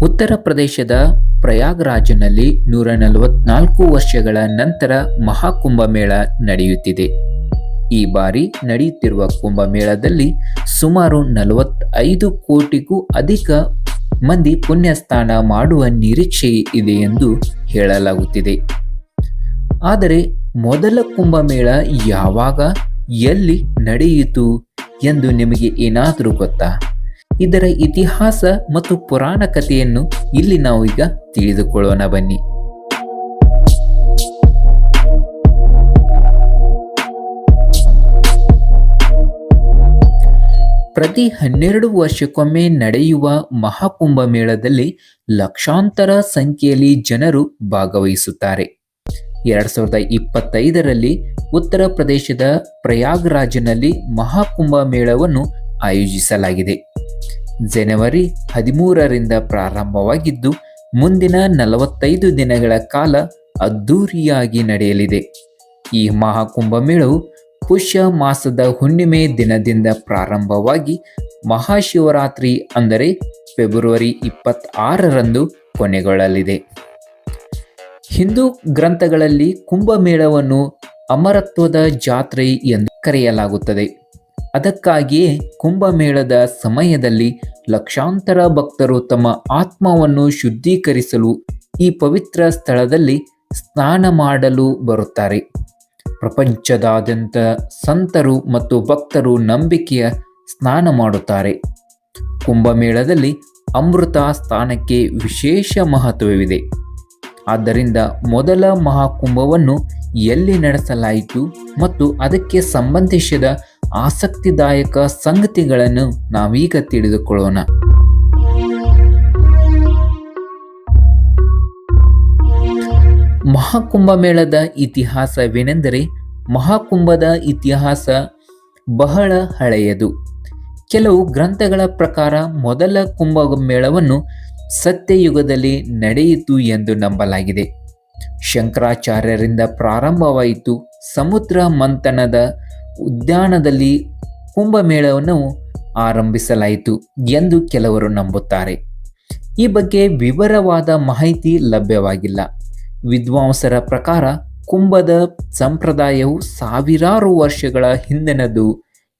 ಉತ್ತರ ಪ್ರದೇಶದ ಪ್ರಯಾಗ್ರಾಜ್ನಲ್ಲಿ 144 ವರ್ಷಗಳ ನಂತರ ಮಹಾಕುಂಭಮೇಳ ನಡೆಯುತ್ತಿದೆ. ಈ ಬಾರಿ ನಡೆಯುತ್ತಿರುವ ಕುಂಭಮೇಳದಲ್ಲಿ ಸುಮಾರು 45 ಕೋಟಿಗೂ ಅಧಿಕ ಮಂದಿ ಪುಣ್ಯಸ್ನಾನ ಮಾಡುವ ನಿರೀಕ್ಷೆ ಇದೆ ಎಂದು ಹೇಳಲಾಗುತ್ತಿದೆ. ಆದರೆ ಮೊದಲ ಕುಂಭಮೇಳ ಯಾವಾಗ, ಎಲ್ಲಿ ನಡೆಯಿತು ಎಂದು ನಿಮಗೆ ಏನಾದರೂ ಗೊತ್ತಾ? ಇದರ ಇತಿಹಾಸ ಮತ್ತು ಪುರಾಣ ಕಥೆಯನ್ನು ಇಲ್ಲಿ ನಾವು ಈಗ ತಿಳಿದುಕೊಳ್ಳೋಣ ಬನ್ನಿ. ಪ್ರತಿ 12 ವರ್ಷಕ್ಕೊಮ್ಮೆ ನಡೆಯುವ ಮಹಾಕುಂಭಮೇಳದಲ್ಲಿ ಲಕ್ಷಾಂತರ ಸಂಖ್ಯೆಯಲ್ಲಿ ಜನರು ಭಾಗವಹಿಸುತ್ತಾರೆ. 2025ರಲ್ಲಿ ಉತ್ತರ ಪ್ರದೇಶದ ಪ್ರಯಾಗ್ರಾಜ್ನಲ್ಲಿ ಮಹಾಕುಂಭಮೇಳವನ್ನು ಆಯೋಜಿಸಲಾಗಿದೆ. ಜನವರಿ 13ರಿಂದ ಪ್ರಾರಂಭವಾಗಿದ್ದು ಮುಂದಿನ 45 ದಿನಗಳ ಕಾಲ ಅದ್ದೂರಿಯಾಗಿ ನಡೆಯಲಿದೆ. ಈ ಮಹಾಕುಂಭಮೇಳವು ಪುಷ್ಯ ಮಾಸದ ಹುಣ್ಣಿಮೆ ದಿನದಿಂದ ಪ್ರಾರಂಭವಾಗಿ ಮಹಾಶಿವರಾತ್ರಿ ಅಂದರೆ ಫೆಬ್ರವರಿ 26ರಂದು ಕೊನೆಗೊಳ್ಳಲಿದೆ. ಹಿಂದೂ ಗ್ರಂಥಗಳಲ್ಲಿ ಕುಂಭಮೇಳವನ್ನು ಅಮರತ್ವದ ಜಾತ್ರೆ ಎಂದು ಕರೆಯಲಾಗುತ್ತದೆ. ಅದಕ್ಕಾಗಿಯೇ ಕುಂಭಮೇಳದ ಸಮಯದಲ್ಲಿ ಲಕ್ಷಾಂತರ ಭಕ್ತರು ತಮ್ಮ ಆತ್ಮವನ್ನು ಶುದ್ಧೀಕರಿಸಲು ಈ ಪವಿತ್ರ ಸ್ಥಳದಲ್ಲಿ ಸ್ನಾನ ಮಾಡಲು ಬರುತ್ತಾರೆ. ಪ್ರಪಂಚದಾದ್ಯಂತ ಸಂತರು ಮತ್ತು ಭಕ್ತರು ನಂಬಿಕೆಯ ಸ್ನಾನ ಮಾಡುತ್ತಾರೆ. ಕುಂಭಮೇಳದಲ್ಲಿ ಅಮೃತ ಸ್ನಾನಕ್ಕೆ ವಿಶೇಷ ಮಹತ್ವವಿದೆ. ಆದ್ದರಿಂದ ಮೊದಲ ಮಹಾಕುಂಭವನ್ನು ಎಲ್ಲಿ ನಡೆಸಲಾಯಿತು ಮತ್ತು ಅದಕ್ಕೆ ಸಂಬಂಧಿಸಿದ ಆಸಕ್ತಿದಾಯಕ ಸಂಗತಿಗಳನ್ನು ನಾವೀಗ ತಿಳಿದುಕೊಳ್ಳೋಣ. ಮಹಾಕುಂಭಮೇಳದ ಇತಿಹಾಸವೇನೆಂದರೆ, ಮಹಾಕುಂಭದ ಇತಿಹಾಸ ಬಹಳ ಹಳೆಯದು. ಕೆಲವು ಗ್ರಂಥಗಳ ಪ್ರಕಾರ ಮೊದಲ ಕುಂಭಮೇಳವನ್ನು ಸತ್ಯಯುಗದಲ್ಲಿ ನಡೆಯಿತು ಎಂದು ನಂಬಲಾಗಿದೆ. ಶಂಕರಾಚಾರ್ಯರಿಂದ ಪ್ರಾರಂಭವಾಯಿತು. ಸಮುದ್ರ ಮಂಥನದ ಉದ್ಯಾನದಲ್ಲಿ ಕುಂಭಮೇಳವನ್ನು ಆರಂಭಿಸಲಾಯಿತು ಎಂದು ಕೆಲವರು ನಂಬುತ್ತಾರೆ. ಈ ಬಗ್ಗೆ ವಿವರವಾದ ಮಾಹಿತಿ ಲಭ್ಯವಾಗಿಲ್ಲ. ವಿದ್ವಾಂಸರ ಪ್ರಕಾರ ಕುಂಭದ ಸಂಪ್ರದಾಯವು ಸಾವಿರಾರು ವರ್ಷಗಳ ಹಿಂದಿನದು.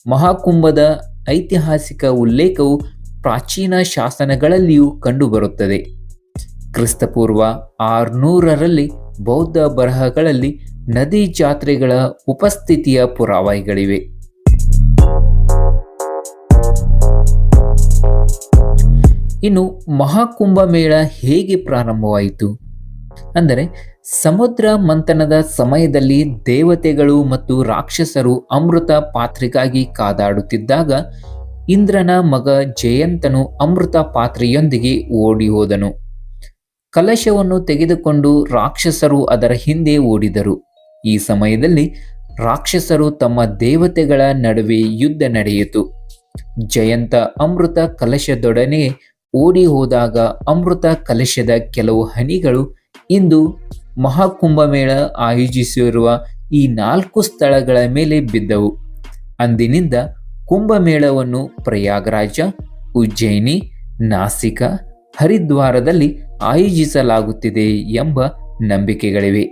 ಮಹಾಕುಂಭದ ಐತಿಹಾಸಿಕ ಉಲ್ಲೇಖವು ಪ್ರಾಚೀನ ಶಾಸನಗಳಲ್ಲಿಯೂ ಕಂಡುಬರುತ್ತದೆ. ಕ್ರಿಸ್ತಪೂರ್ವ 600ರಲ್ಲಿ ಬೌದ್ಧ ಬರಹಗಳಲ್ಲಿ ನದಿ ಜಾತ್ರೆಗಳ ಉಪಸ್ಥಿತಿಯ ಪುರಾವೆಗಳಿವೆ. ಇನ್ನು ಮಹಾಕುಂಭಮೇಳ ಹೇಗೆ ಪ್ರಾರಂಭವಾಯಿತು ಅಂದರೆ, ಸಮುದ್ರ ಮಂಥನದ ಸಮಯದಲ್ಲಿ ದೇವತೆಗಳು ಮತ್ತು ರಾಕ್ಷಸರು ಅಮೃತ ಪಾತ್ರೆಗಾಗಿ ಕಾದಾಡುತ್ತಿದ್ದಾಗ ಇಂದ್ರನ ಮಗ ಜಯಂತನು ಅಮೃತ ಪಾತ್ರೆಯೊಂದಿಗೆ ಓಡಿ ಹೋದನು. ಕಲಶವನ್ನು ತೆಗೆದುಕೊಂಡು ರಾಕ್ಷಸರು ಅದರ ಹಿಂದೆ ಓಡಿದರು. ಈ ಸಮಯದಲ್ಲಿ ರಾಕ್ಷಸರು ತಮ್ಮ ದೇವತೆಗಳ ನಡುವೆ ಯುದ್ಧ ನಡೆಯಿತು. ಜಯಂತ ಅಮೃತ ಕಲಶದೊಡನೆ ಓಡಿ ಹೋದಾಗ ಅಮೃತ ಕಲಶದ ಕೆಲವು ಹನಿಗಳು ಇಂದು ಮಹಾಕುಂಭಮೇಳ ಆಯೋಜಿಸಿರುವ ಈ 4 ಸ್ಥಳಗಳ ಮೇಲೆ ಬಿದ್ದವು. ಅಂದಿನಿಂದ ಕುಂಭಮೇಳವನ್ನು ಪ್ರಯಾಗ್ರಾಜ, ಉಜ್ಜಯಿನಿ, ನಾಸಿಕ, ಹರಿದ್ವಾರದಲ್ಲಿ ಆಯೋಜಿಸಲಾಗುತ್ತಿದೆ ಎಂಬ ನಂಬಿಕೆಗಳಿವೆ.